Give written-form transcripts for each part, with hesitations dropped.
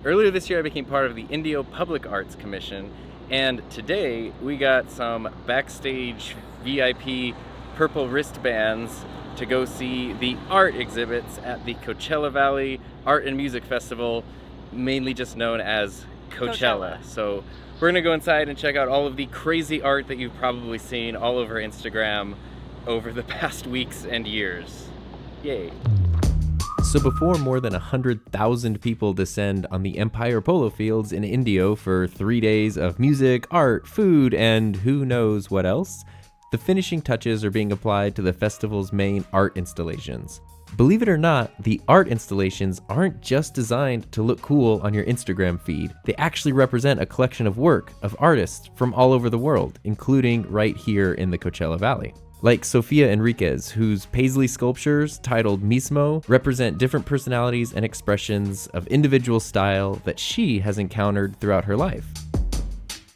Earlier this year, I became part of the Indio Public Arts Commission, and today we got some backstage VIP purple wristbands to go see the art exhibits at the Coachella Valley Art and Music Festival, mainly just known as Coachella. So we're gonna go inside and check out all of the crazy art that you've probably seen all over Instagram over the past weeks and years. Yay. So before more than 100,000 people descend on the Empire Polo Fields in Indio for 3 days of music, art, food, and who knows what else, the finishing touches are being applied to the festival's main art installations. Believe it or not, the art installations aren't just designed to look cool on your Instagram feed. They actually represent a collection of work of artists from all over the world, including right here in the Coachella Valley. Like Sofia Enriquez, whose paisley sculptures, titled Mismo, represent different personalities and expressions of individual style that she has encountered throughout her life.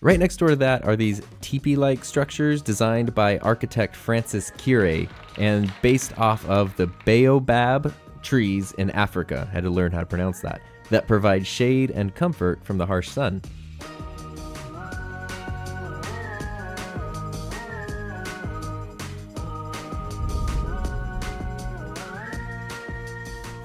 Right next door to that are these teepee-like structures designed by architect Francis Kire and based off of the baobab trees in Africa, had to learn how to pronounce that provide shade and comfort from the harsh sun.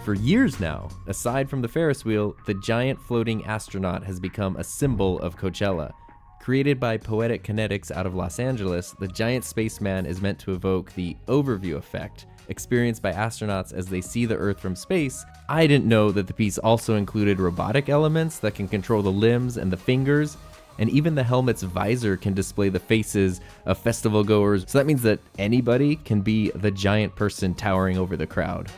For years now, aside from the Ferris wheel, the giant floating astronaut has become a symbol of Coachella. Created by Poetic Kinetics out of Los Angeles, the giant spaceman is meant to evoke the overview effect experienced by astronauts as they see the Earth from space. I didn't know that the piece also included robotic elements that can control the limbs and the fingers, and even the helmet's visor can display the faces of festival goers, so that means that anybody can be the giant person towering over the crowd.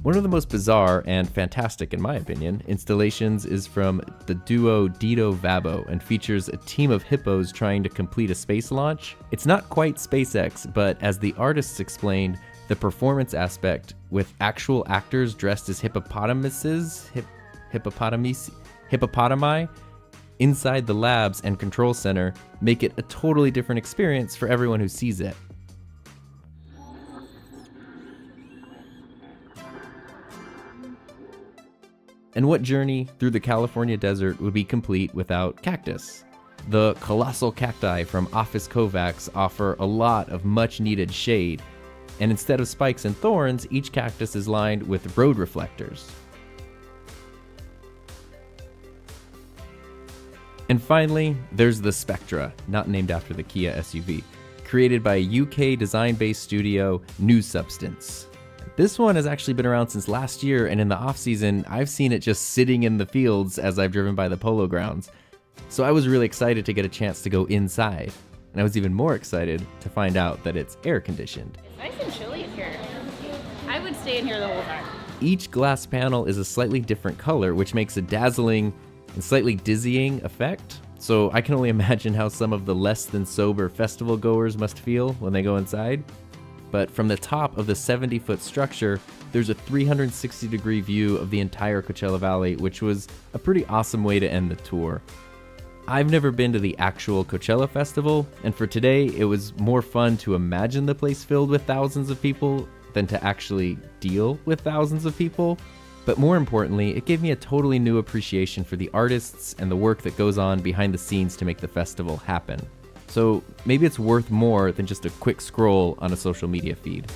One of the most bizarre and fantastic, in my opinion, installations is from the duo Dito Vabo and features a team of hippos trying to complete a space launch. It's not quite SpaceX, but as the artists explained, the performance aspect with actual actors dressed as hippopotami inside the labs and control center make it a totally different experience for everyone who sees it. And what journey through the California desert would be complete without Cactus? The colossal cacti from Office Kovacs offer a lot of much needed shade, and instead of spikes and thorns, each cactus is lined with road reflectors. And finally, there's the Spectra, not named after the Kia SUV, created by UK design-based studio New Substance. This one has actually been around since last year, and in the off-season, I've seen it just sitting in the fields as I've driven by the polo grounds. So I was really excited to get a chance to go inside, and I was even more excited to find out that it's air-conditioned. It's nice and chilly in here. I would stay in here the whole time. Each glass panel is a slightly different color, which makes a dazzling and slightly dizzying effect. So I can only imagine how some of the less than sober festival goers must feel when they go inside. But from the top of the 70-foot structure, there's a 360-degree view of the entire Coachella Valley, which was a pretty awesome way to end the tour. I've never been to the actual Coachella Festival, and for today, it was more fun to imagine the place filled with thousands of people than to actually deal with thousands of people. But more importantly, it gave me a totally new appreciation for the artists and the work that goes on behind the scenes to make the festival happen. So maybe it's worth more than just a quick scroll on a social media feed.